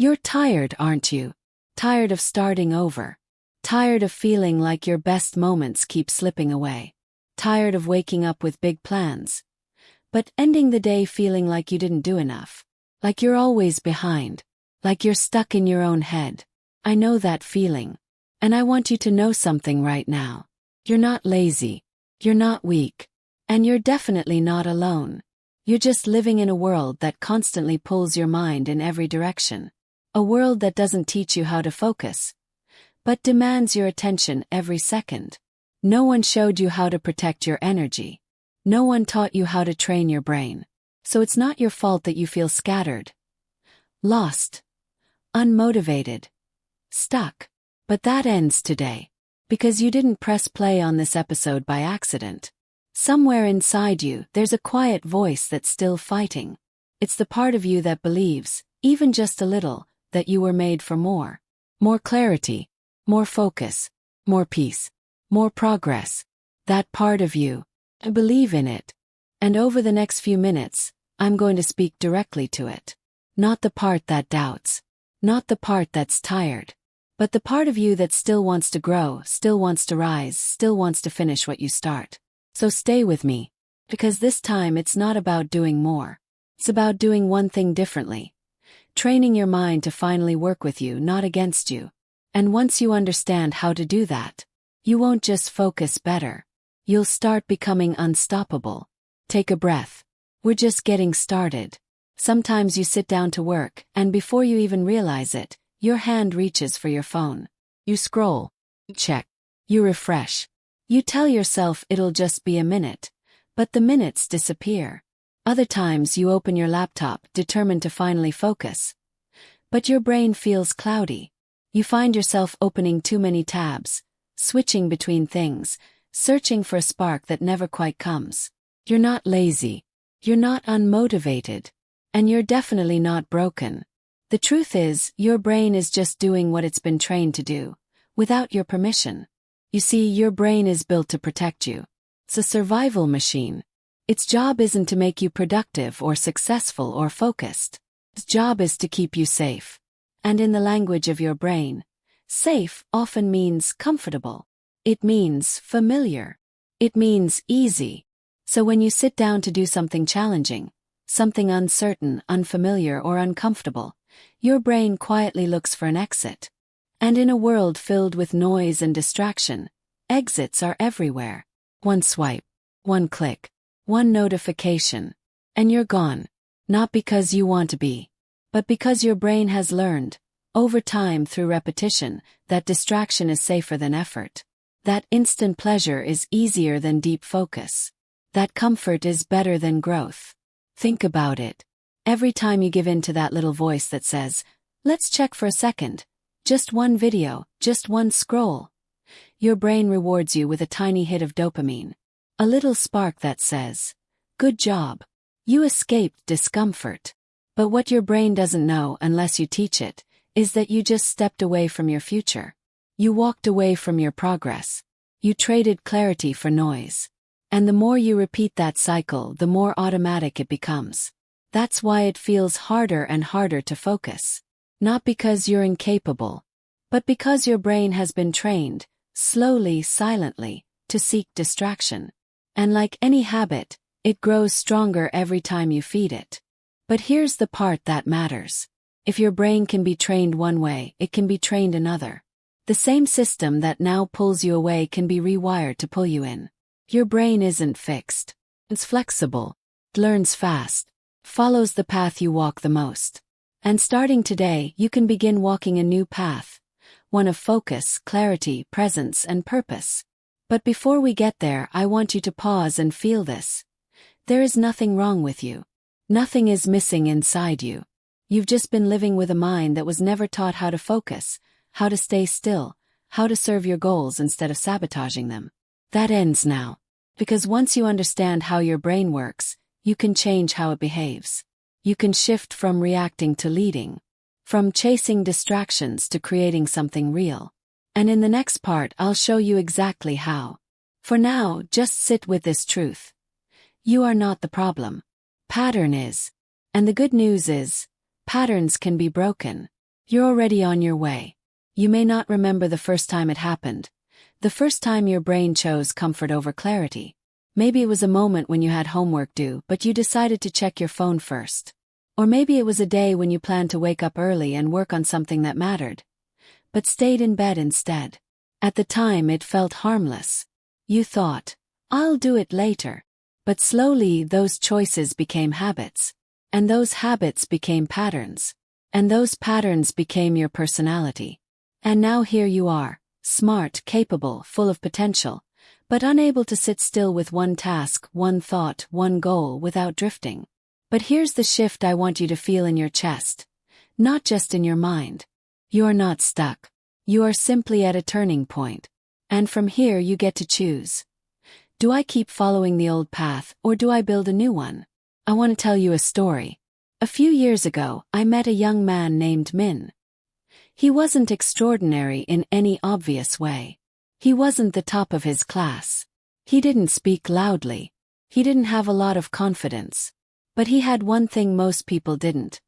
You're tired, aren't you? Tired of starting over. Tired of feeling like your best moments keep slipping away. Tired of waking up with big plans, but ending the day feeling like you didn't do enough. Like you're always behind. Like you're stuck in your own head. I know that feeling. And I want you to know something right now. You're not lazy. You're not weak. And you're definitely not alone. You're just living in a world that constantly pulls your mind in every direction. A world that doesn't teach you how to focus, but demands your attention every second. No one showed you how to protect your energy. No one taught you how to train your brain. So it's not your fault that you feel scattered, lost, unmotivated, stuck. But that ends today. Because you didn't press play on this episode by accident. Somewhere inside you, there's a quiet voice that's still fighting. It's the part of you that believes, even just a little, that you were made for more. More clarity, more focus, more peace, more progress. That part of you. Believe in it. And over the next few minutes, I'm going to speak directly to it. Not the part that doubts. Not the part that's tired. But the part of you that still wants to grow, still wants to rise, still wants to finish what you start. So stay with me. Because this time it's not about doing more. It's about doing one thing differently. Training your mind to finally work with you, not against you. And once you understand how to do that, you won't just focus better. You'll start becoming unstoppable. Take a breath. We're just getting started. Sometimes you sit down to work, and before you even realize it, your hand reaches for your phone. You scroll. Check. You refresh. You tell yourself it'll just be a minute. But the minutes disappear. Other times you open your laptop, determined to finally focus. But your brain feels cloudy. You find yourself opening too many tabs, switching between things, searching for a spark that never quite comes. You're not lazy. You're not unmotivated. And you're definitely not broken. The truth is, your brain is just doing what it's been trained to do, without your permission. You see, your brain is built to protect you. It's a survival machine. Its job isn't to make you productive or successful or focused. Its job is to keep you safe. And in the language of your brain, safe often means comfortable. It means familiar. It means easy. So when you sit down to do something challenging, something uncertain, unfamiliar, or uncomfortable, your brain quietly looks for an exit. And in a world filled with noise and distraction, exits are everywhere. One swipe, one click, one notification, and you're gone. Not because you want to be, but because your brain has learned, over time through repetition, that distraction is safer than effort. That instant pleasure is easier than deep focus. That comfort is better than growth. Think about it. Every time you give in to that little voice that says, let's check for a second, just one video, just one scroll, your brain rewards you with a tiny hit of dopamine. A little spark that says, good job. You escaped discomfort. But what your brain doesn't know unless you teach it, is that you just stepped away from your future. You walked away from your progress. You traded clarity for noise. And the more you repeat that cycle, the more automatic it becomes. That's why it feels harder and harder to focus. Not because you're incapable, but because your brain has been trained, slowly, silently, to seek distraction. And like any habit, it grows stronger every time you feed it. But here's the part that matters. If your brain can be trained one way, it can be trained another. The same system that now pulls you away can be rewired to pull you in. Your brain isn't fixed. It's flexible. It learns fast. Follows the path you walk the most. And starting today, you can begin walking a new path. One of focus, clarity, presence, and purpose. But before we get there, I want you to pause and feel this. There is nothing wrong with you. Nothing is missing inside you. You've just been living with a mind that was never taught how to focus, how to stay still, how to serve your goals instead of sabotaging them. That ends now. Because once you understand how your brain works, you can change how it behaves. You can shift from reacting to leading. From chasing distractions to creating something real. And in the next part, I'll show you exactly how. For now, just sit with this truth. You are not the problem. Pattern is. And the good news is, patterns can be broken. You're already on your way. You may not remember the first time it happened, the first time your brain chose comfort over clarity. Maybe it was a moment when you had homework due but you decided to check your phone first. Or maybe it was a day when you planned to wake up early and work on something that mattered, but stayed in bed instead. At the time it felt harmless. You thought, I'll do it later. But slowly those choices became habits. And those habits became patterns. And those patterns became your personality. And now here you are, smart, capable, full of potential, but unable to sit still with one task, one thought, one goal without drifting. But here's the shift I want you to feel in your chest, not just in your mind. You're not stuck. You are simply at a turning point. And from here you get to choose. Do I keep following the old path, or do I build a new one? I want to tell you a story. A few years ago, I met a young man named Min. He wasn't extraordinary in any obvious way. He wasn't the top of his class. He didn't speak loudly. He didn't have a lot of confidence. But he had one thing most people didn't.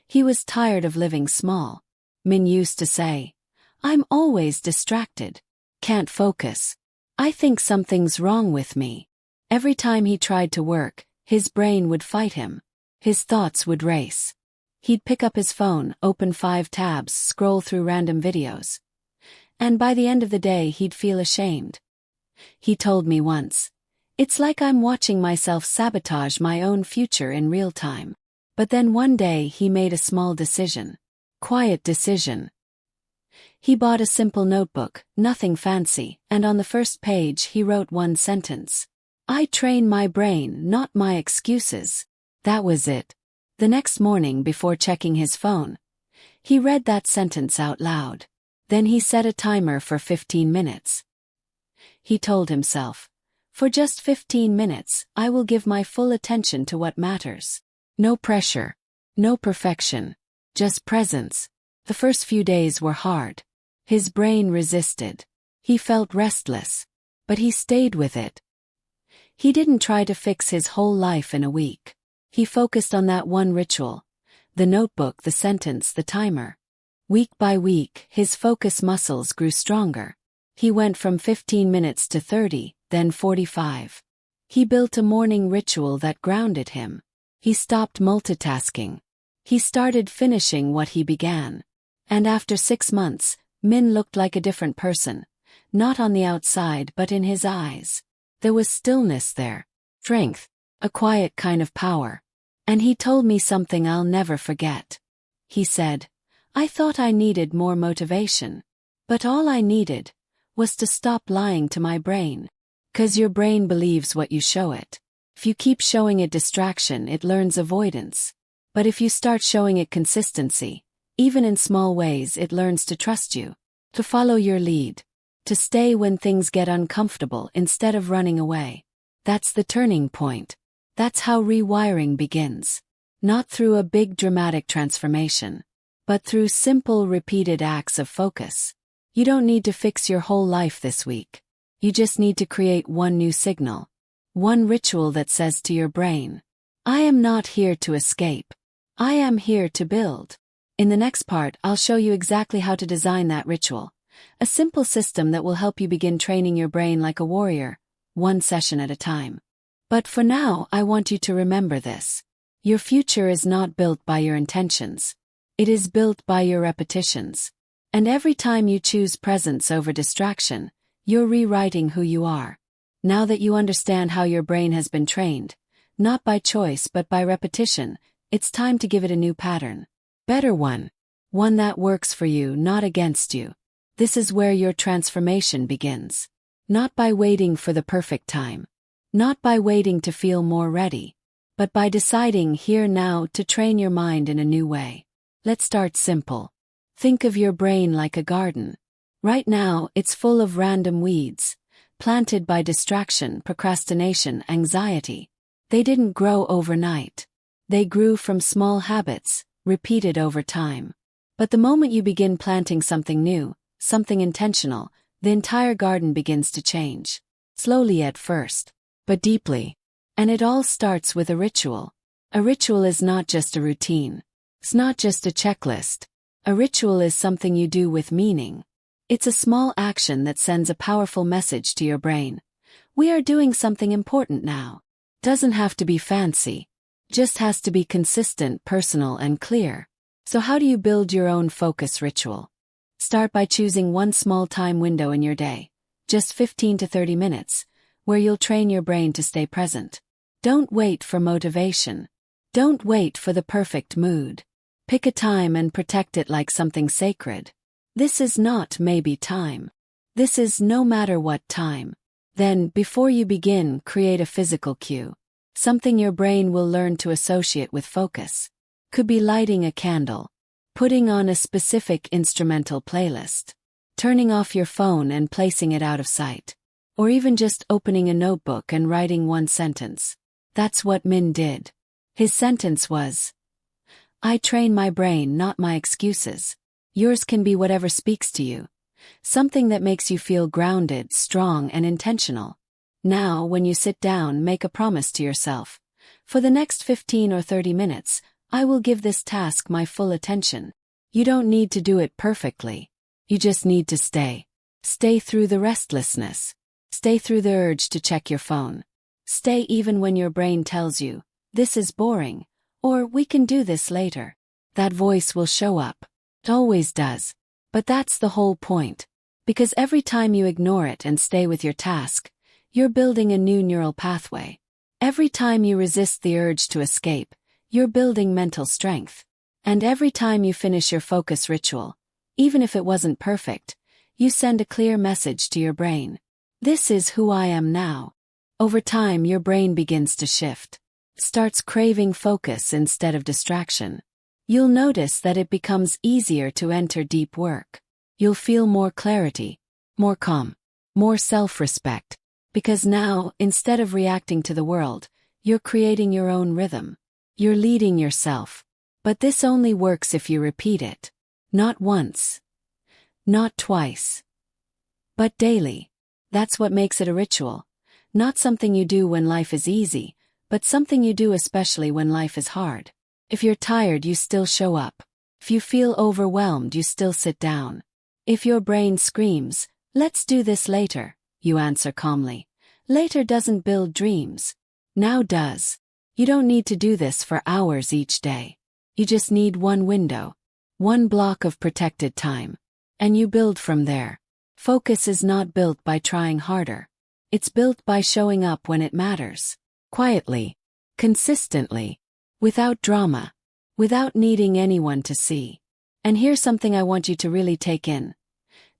He was tired of living small. Min used to say, I'm always distracted. Can't focus. I think something's wrong with me. Every time he tried to work, his brain would fight him. His thoughts would race. He'd pick up his phone, open 5 tabs, scroll through random videos. And by the end of the day he'd feel ashamed. He told me once, it's like I'm watching myself sabotage my own future in real time. But then one day he made a small decision. Quiet decision. He bought a simple notebook, nothing fancy, and on the first page he wrote one sentence. I train my brain, not my excuses. That was it. The next morning before checking his phone, he read that sentence out loud. Then he set a timer for 15 minutes. He told himself, for just 15 minutes, I will give my full attention to what matters. No pressure. No perfection. Just presence. The first few days were hard. His brain resisted. He felt restless. But he stayed with it. He didn't try to fix his whole life in a week. He focused on that one ritual. The notebook, the sentence, the timer. Week by week, his focus muscles grew stronger. He went from 15 minutes to 30, then 45. He built a morning ritual that grounded him. He stopped multitasking. He started finishing what he began. And after 6 months, Min looked like a different person. Not on the outside but in his eyes. There was stillness there. Strength. A quiet kind of power. And he told me something I'll never forget. He said, I thought I needed more motivation. But all I needed was to stop lying to my brain. 'Cause your brain believes what you show it. If you keep showing it distraction, it learns avoidance. But if you start showing it consistency, even in small ways, it learns to trust you, to follow your lead, to stay when things get uncomfortable instead of running away. That's the turning point. That's how rewiring begins. Not through a big dramatic transformation, but through simple repeated acts of focus. You don't need to fix your whole life this week. You just need to create one new signal. One ritual that says to your brain, I am not here to escape. I am here to build. In the next part, I'll show you exactly how to design that ritual. A simple system that will help you begin training your brain like a warrior, one session at a time. But for now, I want you to remember this. Your future is not built by your intentions. It is built by your repetitions. And every time you choose presence over distraction, you're rewriting who you are. Now that you understand how your brain has been trained, not by choice but by repetition, it's time to give it a new pattern. Better one. One that works for you, not against you. This is where your transformation begins. Not by waiting for the perfect time. Not by waiting to feel more ready. But by deciding here now to train your mind in a new way. Let's start simple. Think of your brain like a garden. Right now, it's full of random weeds, planted by distraction, procrastination, anxiety. They didn't grow overnight. They grew from small habits, repeated over time. But the moment you begin planting something new, something intentional, the entire garden begins to change. Slowly at first, but deeply. And it all starts with a ritual. A ritual is not just a routine. It's not just a checklist. A ritual is something you do with meaning. It's a small action that sends a powerful message to your brain. We are doing something important now. Doesn't have to be fancy. Just has to be consistent, personal, and clear. So how do you build your own focus ritual? Start by choosing one small time window in your day, just 15 to 30 minutes, where you'll train your brain to stay present. Don't wait for motivation. Don't wait for the perfect mood. Pick a time and protect it like something sacred. This is not maybe time. This is no matter what time. Then, before you begin, create a physical cue. Something your brain will learn to associate with focus. Could be lighting a candle, putting on a specific instrumental playlist, turning off your phone and placing it out of sight, or even just opening a notebook and writing one sentence. That's what Min did. His sentence was, "I train my brain, not my excuses." Yours can be whatever speaks to you. Something that makes you feel grounded, strong, and intentional. Now, when you sit down, make a promise to yourself. For the next 15 or 30 minutes, I will give this task my full attention. You don't need to do it perfectly. You just need to stay. Stay through the restlessness. Stay through the urge to check your phone. Stay even when your brain tells you, "This is boring," or "We can do this later." That voice will show up. It always does. But that's the whole point. Because every time you ignore it and stay with your task, you're building a new neural pathway. Every time you resist the urge to escape, you're building mental strength. And every time you finish your focus ritual, even if it wasn't perfect, you send a clear message to your brain. This is who I am now. Over time, your brain begins to shift. Starts craving focus instead of distraction. You'll notice that it becomes easier to enter deep work. You'll feel more clarity, more calm, more self-respect. Because now, instead of reacting to the world, you're creating your own rhythm. You're leading yourself. But this only works if you repeat it. Not once. Not twice. But daily. That's what makes it a ritual. Not something you do when life is easy, but something you do especially when life is hard. If you're tired, you still show up. If you feel overwhelmed, you still sit down. If your brain screams, "Let's do this later," you answer calmly. Later doesn't build dreams. Now does. You don't need to do this for hours each day. You just need one window. One block of protected time. And you build from there. Focus is not built by trying harder. It's built by showing up when it matters. Quietly. Consistently. Without drama. Without needing anyone to see. And here's something I want you to really take in.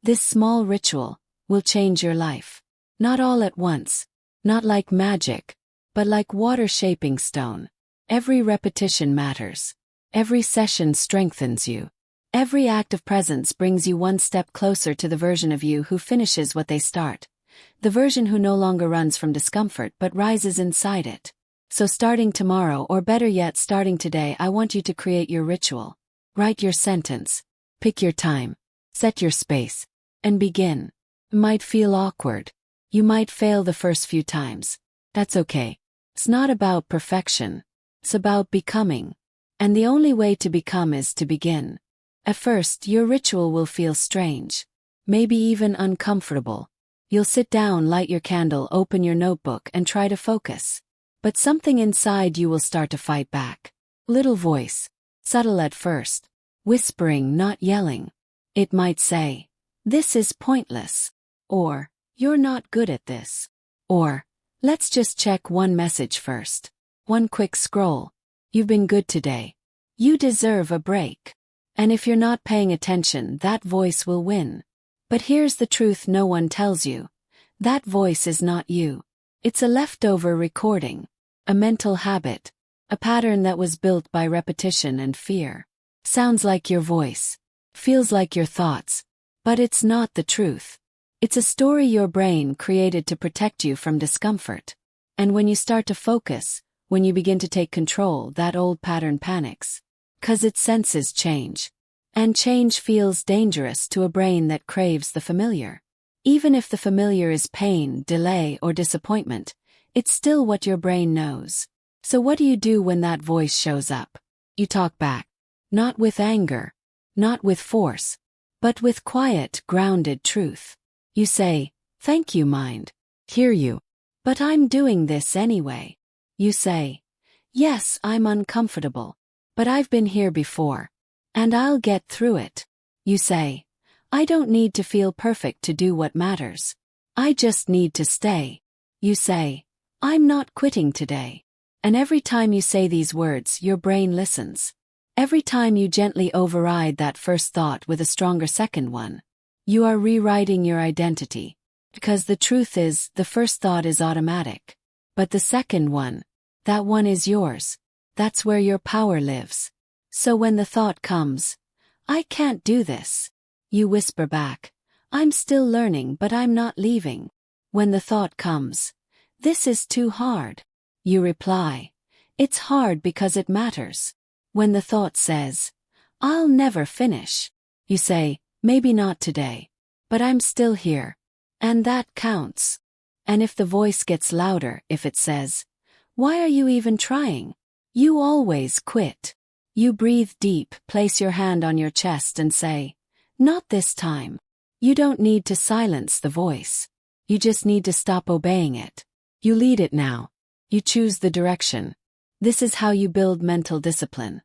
This small ritual will change your life. Not all at once. Not like magic. But like water shaping stone. Every repetition matters. Every session strengthens you. Every act of presence brings you one step closer to the version of you who finishes what they start. The version who no longer runs from discomfort but rises inside it. So starting tomorrow, or better yet starting today, I want you to create your ritual. Write your sentence. Pick your time. Set your space. And begin. It might feel awkward. You might fail the first few times. That's okay. It's not about perfection. It's about becoming. And the only way to become is to begin. At first, your ritual will feel strange. Maybe even uncomfortable. You'll sit down, light your candle, open your notebook, and try to focus. But something inside you will start to fight back. Little voice. Subtle at first. Whispering, not yelling. It might say, "This is pointless." Or, "You're not good at this." Or, "Let's just check one message first. One quick scroll. You've been good today. You deserve a break." And if you're not paying attention, that voice will win. But here's the truth no one tells you. That voice is not you. It's a leftover recording. A mental habit. A pattern that was built by repetition and fear. Sounds like your voice. Feels like your thoughts. But it's not the truth. It's a story your brain created to protect you from discomfort. And when you start to focus, when you begin to take control, that old pattern panics. 'Cause it senses change. And change feels dangerous to a brain that craves the familiar. Even if the familiar is pain, delay, or disappointment, it's still what your brain knows. So what do you do when that voice shows up? You talk back. Not with anger. not with force, but with quiet, grounded truth. You say, "Thank you, mind." Hear you. "But I'm doing this anyway." You say, "Yes, I'm uncomfortable. But I've been here before. And I'll get through it." You say, "I don't need to feel perfect to do what matters. I just need to stay." You say, "I'm not quitting today." And every time you say these words, your brain listens. Every time you gently override that first thought with a stronger second one, you are rewriting your identity. Because the truth is, the first thought is automatic. But the second one, that one is yours. That's where your power lives. So when the thought comes, "I can't do this," you whisper back, "I'm still learning, but I'm not leaving." When the thought comes, "This is too hard," you reply, "It's hard because it matters." When the thought says, "I'll never finish," you say, "Maybe not today. But I'm still here. And that counts." And if the voice gets louder, if it says, "Why are you even trying? You always quit," you breathe deep, place your hand on your chest and say, "Not this time." You don't need to silence the voice. You just need to stop obeying it. You lead it now. You choose the direction. This is how you build mental discipline.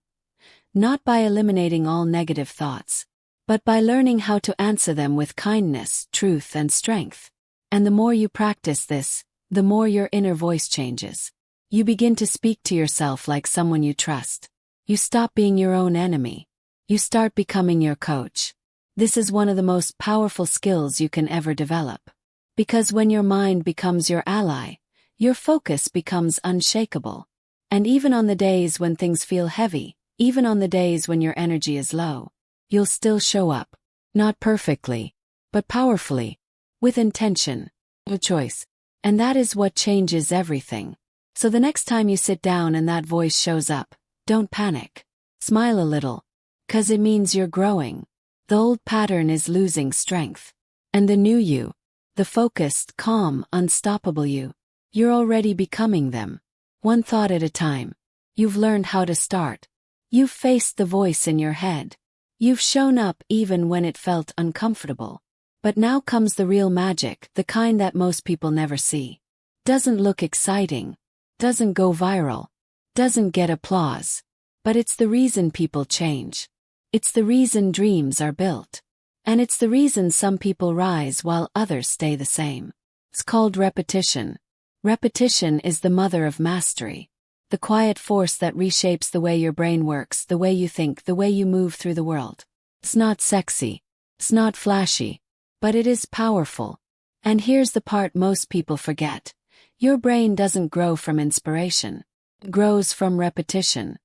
Not by eliminating all negative thoughts, but by learning how to answer them with kindness, truth, and strength. And the more you practice this, the more your inner voice changes. You begin to speak to yourself like someone you trust. You stop being your own enemy. You start becoming your coach. This is one of the most powerful skills you can ever develop. Because when your mind becomes your ally, your focus becomes unshakable. And even on the days when things feel heavy, even on the days when your energy is low, you'll still show up. Not perfectly, but powerfully. With intention. With choice. And that is what changes everything. So the next time you sit down and that voice shows up, don't panic. Smile a little. 'Cause it means you're growing. The old pattern is losing strength. And the new you, the focused, calm, unstoppable you're already becoming them. One thought at a time. You've learned how to start. You've faced the voice in your head. You've shown up even when it felt uncomfortable. But now comes the real magic, the kind that most people never see. Doesn't look exciting. Doesn't go viral. Doesn't get applause. But it's the reason people change. It's the reason dreams are built. And it's the reason some people rise while others stay the same. It's called repetition. Repetition is the mother of mastery. The quiet force that reshapes the way your brain works, the way you think, the way you move through the world. It's not sexy. It's not flashy. But it is powerful. And here's the part most people forget. Your brain doesn't grow from inspiration. It grows from repetition.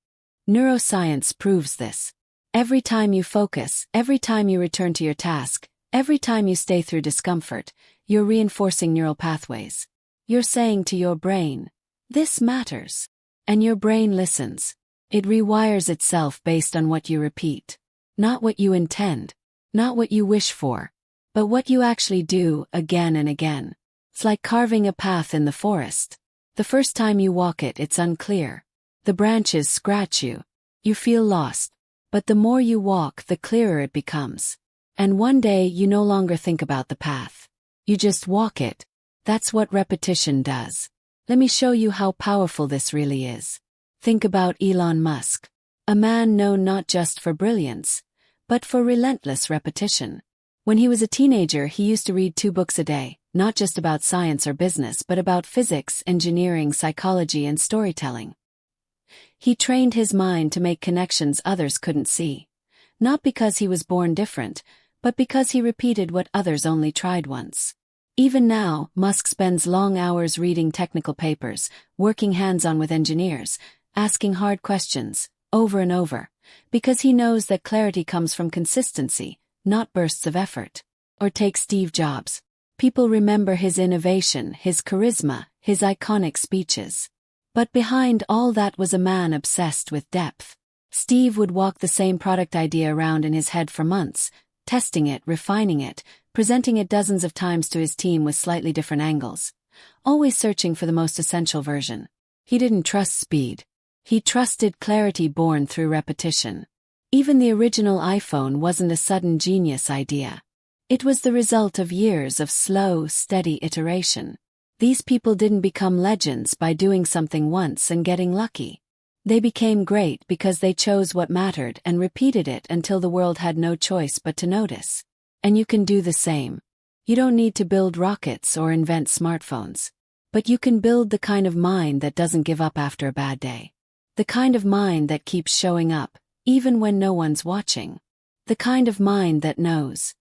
Neuroscience proves this. Every time you focus, every time you return to your task, every time you stay through discomfort, you're reinforcing neural pathways. You're saying to your brain, "This matters." And your brain listens. It rewires itself based on what you repeat. Not what you intend. Not what you wish for. But what you actually do again and again. It's like carving a path in the forest. The first time you walk it, it's unclear. The branches scratch you. You feel lost. But the more you walk, the clearer it becomes. And one day you no longer think about the path. You just walk it. That's what repetition does. Let me show you how powerful this really is. Think about Elon Musk. A man known not just for brilliance, but for relentless repetition. When he was a teenager, he used to read 2 books a day, not just about science or business, but about physics, engineering, psychology, and storytelling. He trained his mind to make connections others couldn't see. Not because he was born different, but because he repeated what others only tried once. Even now, Musk spends long hours reading technical papers, working hands-on with engineers, asking hard questions, over and over, because he knows that clarity comes from consistency, not bursts of effort. Or take Steve Jobs. People remember his innovation, his charisma, his iconic speeches. But behind all that was a man obsessed with depth. Steve would walk the same product idea around in his head for months, testing it, refining it, presenting it dozens of times to his team with slightly different angles. Always searching for the most essential version. He didn't trust speed. He trusted clarity born through repetition. Even the original iPhone wasn't a sudden genius idea. It was the result of years of slow, steady iteration. These people didn't become legends by doing something once and getting lucky. They became great because they chose what mattered and repeated it until the world had no choice but to notice. And you can do the same. You don't need to build rockets or invent smartphones. But you can build the kind of mind that doesn't give up after a bad day. The kind of mind that keeps showing up, even when no one's watching. The kind of mind that knows.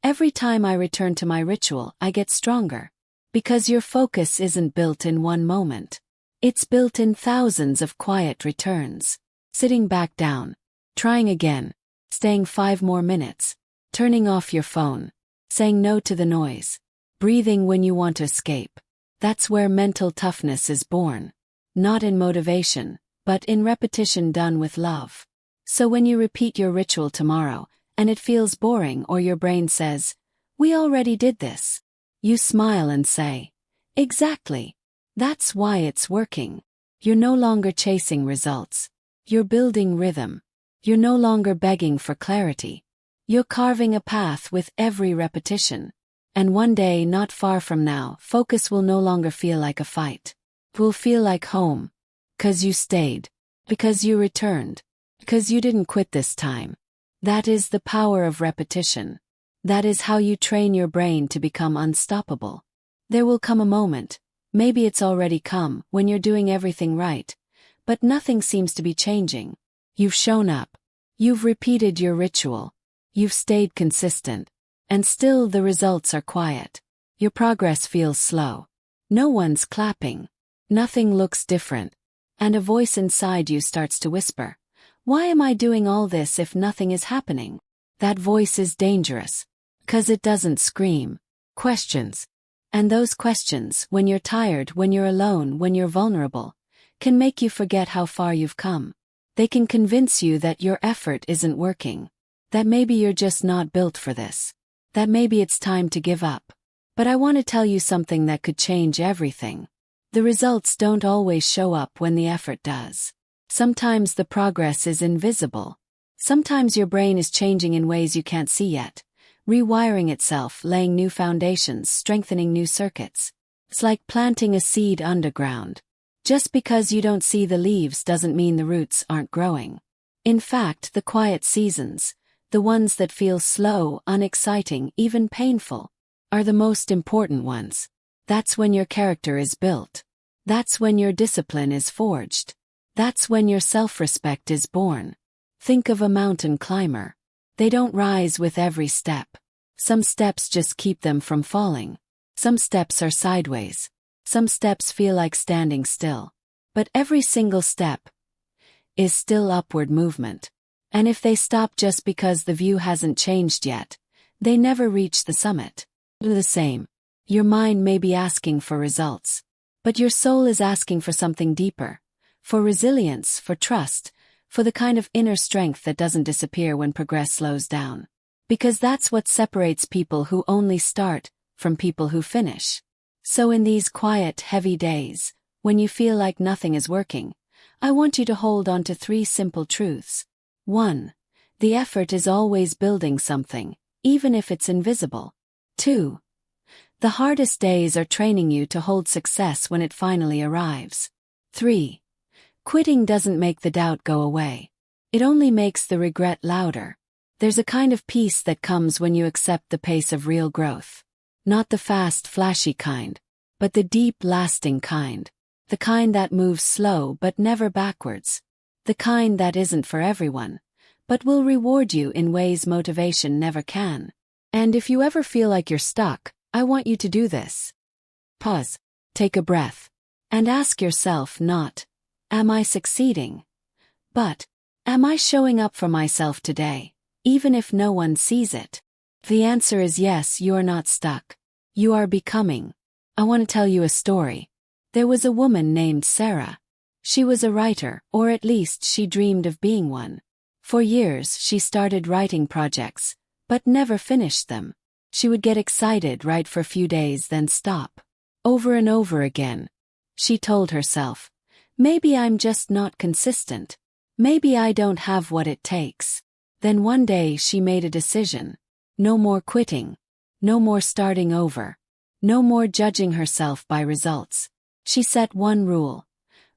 Every time I return to my ritual, I get stronger. Because your focus isn't built in one moment. It's built in thousands of quiet returns. Sitting back down. Trying again. Staying 5 more minutes. Turning off your phone. Saying no to the noise. Breathing when you want to escape. That's where mental toughness is born. Not in motivation, but in repetition done with love. So when you repeat your ritual tomorrow, and it feels boring or your brain says, "We already did this," you smile and say, "Exactly. That's why it's working." You're no longer chasing results. You're building rhythm. You're no longer begging for clarity. You're carving a path with every repetition. And one day, not far from now, focus will no longer feel like a fight. It will feel like home. 'Cause you stayed. Because you returned. Because you didn't quit this time. That is the power of repetition. That is how you train your brain to become unstoppable. There will come a moment, maybe it's already come, when you're doing everything right, but nothing seems to be changing. You've shown up. You've repeated your ritual. You've stayed consistent. And still the results are quiet. Your progress feels slow. No one's clapping. Nothing looks different. And a voice inside you starts to whisper, "Why am I doing all this if nothing is happening?" That voice is dangerous. 'Cause it doesn't scream questions. And those questions, when you're tired, when you're alone, when you're vulnerable, can make you forget how far you've come. They can convince you that your effort isn't working. That maybe you're just not built for this. That maybe it's time to give up. But I want to tell you something that could change everything. The results don't always show up when the effort does. Sometimes the progress is invisible. Sometimes your brain is changing in ways you can't see yet. Rewiring itself, laying new foundations, strengthening new circuits. It's like planting a seed underground. Just because you don't see the leaves doesn't mean the roots aren't growing. In fact, the quiet seasons, the ones that feel slow, unexciting, even painful, are the most important ones. That's when your character is built. That's when your discipline is forged. That's when your self-respect is born. Think of a mountain climber. They don't rise with every step. Some steps just keep them from falling. Some steps are sideways. Some steps feel like standing still. But every single step is still upward movement. And if they stop just because the view hasn't changed yet, they never reach the summit. The same. Your mind may be asking for results. But your soul is asking for something deeper. For resilience, for trust, for the kind of inner strength that doesn't disappear when progress slows down. Because that's what separates people who only start from people who finish. So in these quiet, heavy days, when you feel like nothing is working, I want you to hold on to 3 simple truths. 1. The effort is always building something, even if it's invisible. 2. The hardest days are training you to hold success when it finally arrives. 3. Quitting doesn't make the doubt go away. It only makes the regret louder. There's a kind of peace that comes when you accept the pace of real growth. Not the fast, flashy kind, but the deep, lasting kind. The kind that moves slow but never backwards. The kind that isn't for everyone, but will reward you in ways motivation never can. And if you ever feel like you're stuck, I want you to do this. Pause, take a breath, and ask yourself not, "Am I succeeding?" but, "Am I showing up for myself today, even if no one sees it?" If the answer is yes, you're not stuck. You are becoming. I want to tell you a story. There was a woman named Sarah. She was a writer, or at least she dreamed of being one. For years she started writing projects, but never finished them. She would get excited, write for a few days, then stop. Over and over again. She told herself, "Maybe I'm just not consistent. Maybe I don't have what it takes." Then one day she made a decision. No more quitting. No more starting over. No more judging herself by results. She set one rule.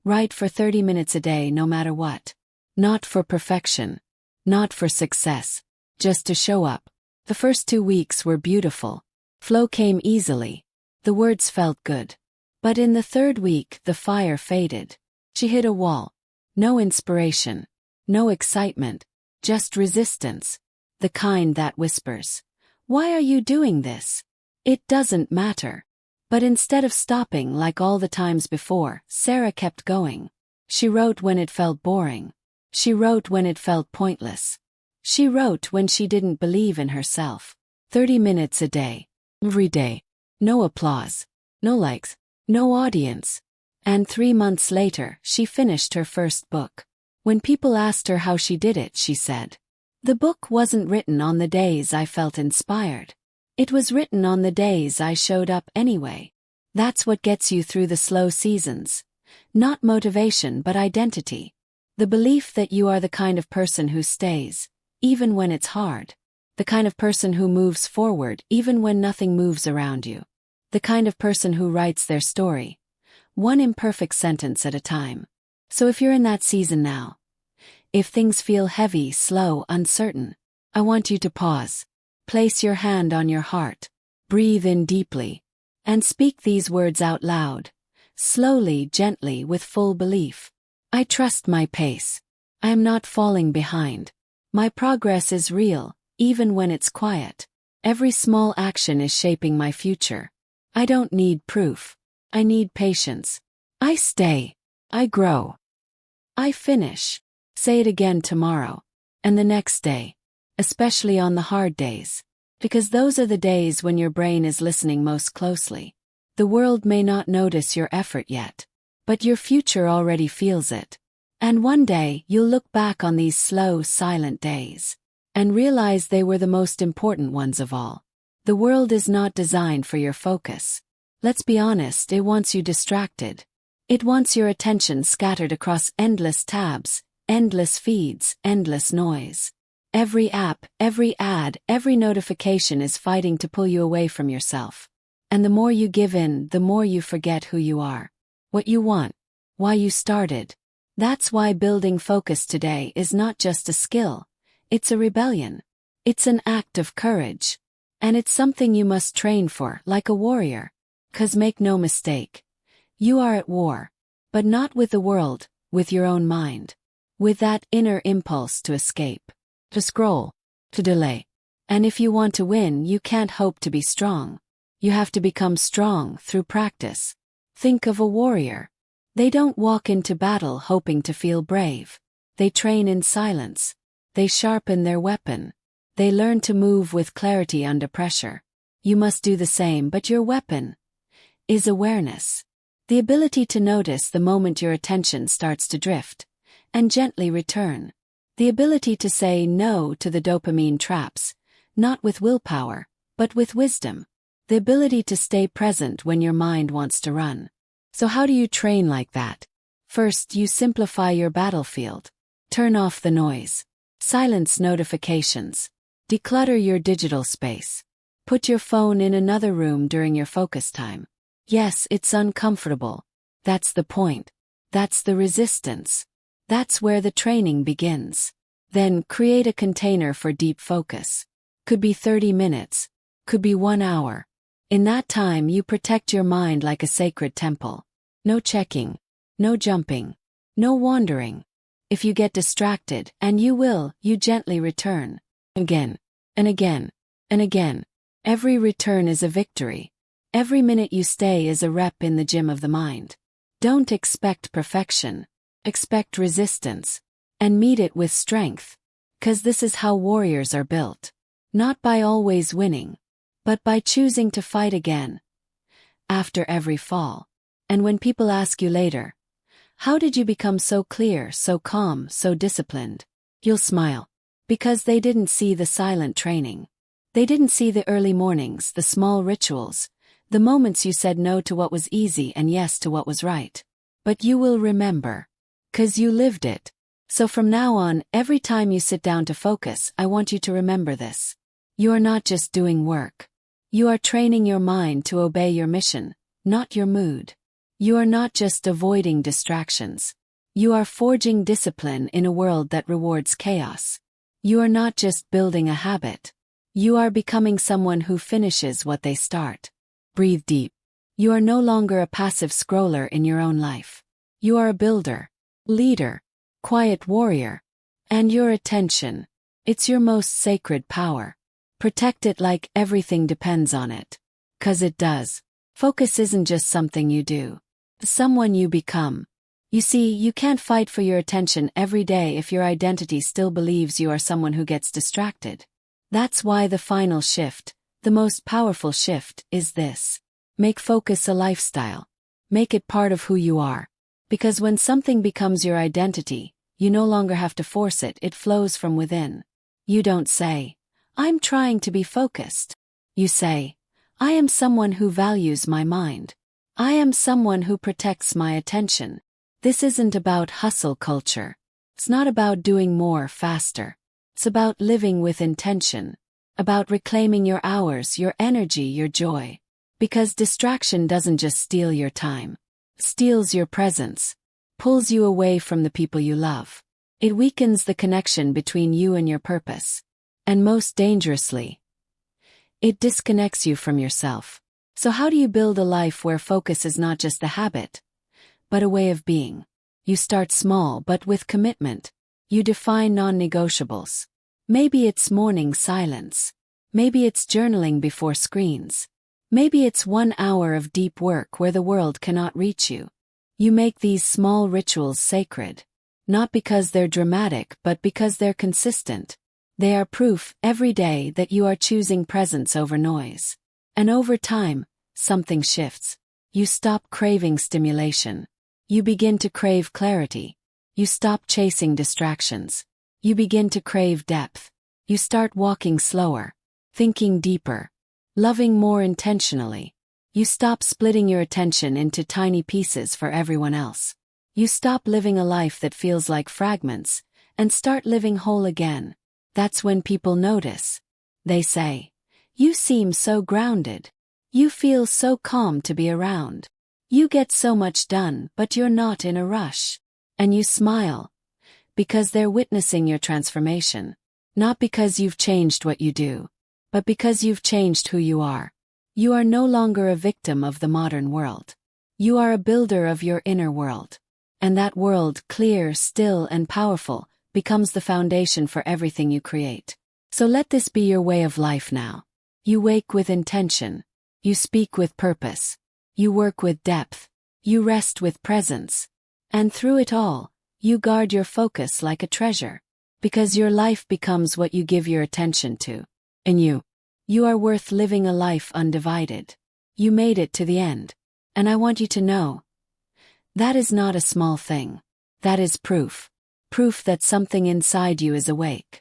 Write for 30 minutes a day no matter what. Not for perfection. Not for success. Just to show up. The first 2 weeks were beautiful. Flow came easily. The words felt good. But in the third week, the fire faded. She hit a wall. No inspiration. No excitement. Just resistance. The kind that whispers, "Why are you doing this? It doesn't matter." But instead of stopping like all the times before, Sarah kept going. She wrote when it felt boring. She wrote when it felt pointless. She wrote when she didn't believe in herself. 30 minutes a day. Every day. No applause. No likes. No audience. And 3 months later, she finished her first book. When people asked her how she did it, she said, "The book wasn't written on the days I felt inspired. It was written on the days I showed up anyway." That's what gets you through the slow seasons. Not motivation but identity. The belief that you are the kind of person who stays, even when it's hard. The kind of person who moves forward even when nothing moves around you. The kind of person who writes their story, one imperfect sentence at a time. So if you're in that season now, if things feel heavy, slow, uncertain, I want you to pause. Place your hand on your heart. Breathe in deeply. And speak these words out loud. Slowly, gently, with full belief. I trust my pace. I am not falling behind. My progress is real, even when it's quiet. Every small action is shaping my future. I don't need proof. I need patience. I stay. I grow. I finish. Say it again tomorrow. And the next day. Especially on the hard days. Because those are the days when your brain is listening most closely. The world may not notice your effort yet. But your future already feels it. And one day you'll look back on these slow, silent days. And realize they were the most important ones of all. The world is not designed for your focus. Let's be honest, it wants you distracted. It wants your attention scattered across endless tabs, endless feeds, endless noise. Every app, every ad, every notification is fighting to pull you away from yourself. And the more you give in, the more you forget who you are. What you want. Why you started. That's why building focus today is not just a skill. It's a rebellion. It's an act of courage. And it's something you must train for, like a warrior. 'Cause make no mistake. You are at war. But not with the world, with your own mind. With that inner impulse to escape. To scroll. To delay. And if you want to win, you can't hope to be strong. You have to become strong through practice. Think of a warrior. They don't walk into battle hoping to feel brave. They train in silence. They sharpen their weapon. They learn to move with clarity under pressure. You must do the same, but your weapon is awareness. The ability to notice the moment your attention starts to drift, and gently return. The ability to say no to the dopamine traps, not with willpower, but with wisdom. The ability to stay present when your mind wants to run. So how do you train like that? First, you simplify your battlefield. Turn off the noise. Silence notifications. Declutter your digital space. Put your phone in another room during your focus time. Yes, it's uncomfortable. That's the point. That's the resistance. That's where the training begins. Then create a container for deep focus. Could be 30 minutes. Could be 1 hour. In that time you protect your mind like a sacred temple. No checking. No jumping. No wandering. If you get distracted, and you will, you gently return. Again. And again. And again. Every return is a victory. Every minute you stay is a rep in the gym of the mind. Don't expect perfection. Expect resistance. And meet it with strength. 'Cause this is how warriors are built. Not by always winning, but by choosing to fight again. After every fall. And when people ask you later, how did you become so clear, so calm, so disciplined? You'll smile. Because they didn't see the silent training. They didn't see the early mornings, the small rituals, the moments you said no to what was easy and yes to what was right. But you will remember. 'Cause you lived it. So from now on, every time you sit down to focus, I want you to remember this. You are not just doing work. You are training your mind to obey your mission, not your mood. You are not just avoiding distractions. You are forging discipline in a world that rewards chaos. You are not just building a habit. You are becoming someone who finishes what they start. Breathe deep. You are no longer a passive scroller in your own life. You are a builder, leader, quiet warrior. And your attention, it's your most sacred power. Protect it like everything depends on it. 'Cause it does. Focus isn't just something you do. It's someone you become. You see, you can't fight for your attention every day if your identity still believes you are someone who gets distracted. That's why the final shift, the most powerful shift, is this. Make focus a lifestyle. Make it part of who you are. Because when something becomes your identity, you no longer have to force it, it flows from within. You don't say, I'm trying to be focused. You say, I am someone who values my mind. I am someone who protects my attention. This isn't about hustle culture. It's not about doing more faster. It's about living with intention. About reclaiming your hours, your energy, your joy. Because distraction doesn't just steal your time. It steals your presence. Pulls you away from the people you love. It weakens the connection between you and your purpose. And most dangerously, it disconnects you from yourself. So how do you build a life where focus is not just a habit, but a way of being? You start small but with commitment. You define non-negotiables. Maybe it's morning silence. Maybe it's journaling before screens. Maybe it's 1 hour of deep work where the world cannot reach you. You make these small rituals sacred. Not because they're dramatic, but because they're consistent. They are proof every day that you are choosing presence over noise. And over time, something shifts. You stop craving stimulation. You begin to crave clarity. You stop chasing distractions. You begin to crave depth. You start walking slower, thinking deeper, loving more intentionally. You stop splitting your attention into tiny pieces for everyone else. You stop living a life that feels like fragments, and start living whole again. That's when people notice. They say, you seem so grounded. You feel so calm to be around. You get so much done, but you're not in a rush. And you smile. Because they're witnessing your transformation. Not because you've changed what you do, but because you've changed who you are. You are no longer a victim of the modern world. You are a builder of your inner world. And that world, clear, still, and powerful, becomes the foundation for everything you create. So let this be your way of life now. You wake with intention. You speak with purpose. You work with depth. You rest with presence. And through it all, you guard your focus like a treasure. Because your life becomes what you give your attention to. And you are worth living a life undivided. You made it to the end. And I want you to know, that is not a small thing. That is proof. Proof that something inside you is awake.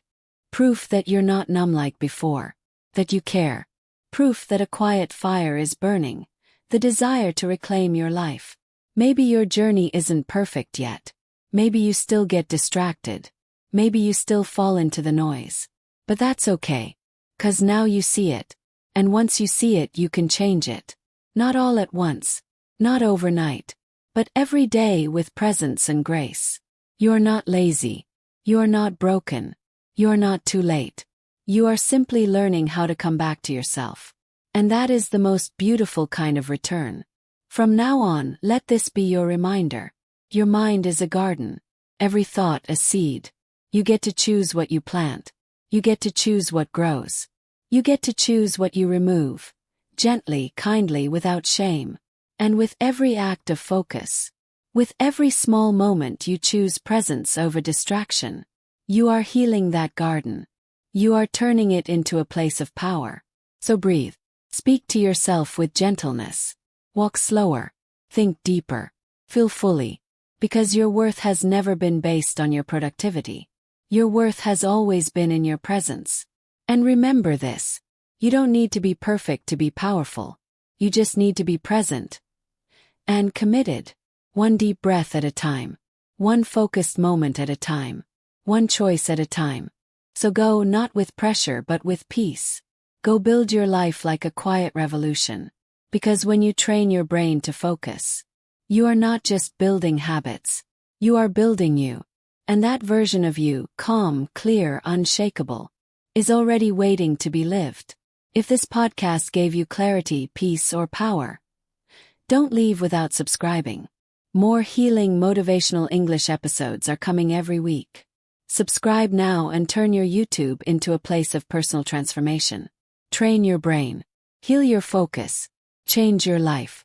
Proof that you're not numb like before. That you care. Proof that a quiet fire is burning. The desire to reclaim your life. Maybe your journey isn't perfect yet. Maybe you still get distracted. Maybe you still fall into the noise. But that's okay. 'Cause now you see it. And once you see it, you can change it. Not all at once. Not overnight. But every day with presence and grace. You're not lazy. You're not broken. You're not too late. You are simply learning how to come back to yourself. And that is the most beautiful kind of return. From now on, let this be your reminder. Your mind is a garden. Every thought a seed. You get to choose what you plant. You get to choose what grows. You get to choose what you remove. Gently, kindly, without shame. And with every act of focus, with every small moment you choose presence over distraction, you are healing that garden. You are turning it into a place of power. So breathe. Speak to yourself with gentleness. Walk slower. Think deeper. Feel fully. Because your worth has never been based on your productivity. Your worth has always been in your presence. And remember this. You don't need to be perfect to be powerful. You just need to be present. And committed. One deep breath at a time. One focused moment at a time. One choice at a time. So go not with pressure but with peace. Go build your life like a quiet revolution. Because when you train your brain to focus, you are not just building habits. You are building you. And that version of you, calm, clear, unshakable, is already waiting to be lived. If this podcast gave you clarity, peace, or power, don't leave without subscribing. More healing motivational English episodes are coming every week. Subscribe now and turn your YouTube into a place of personal transformation. Train your brain. Heal your focus. Change your life.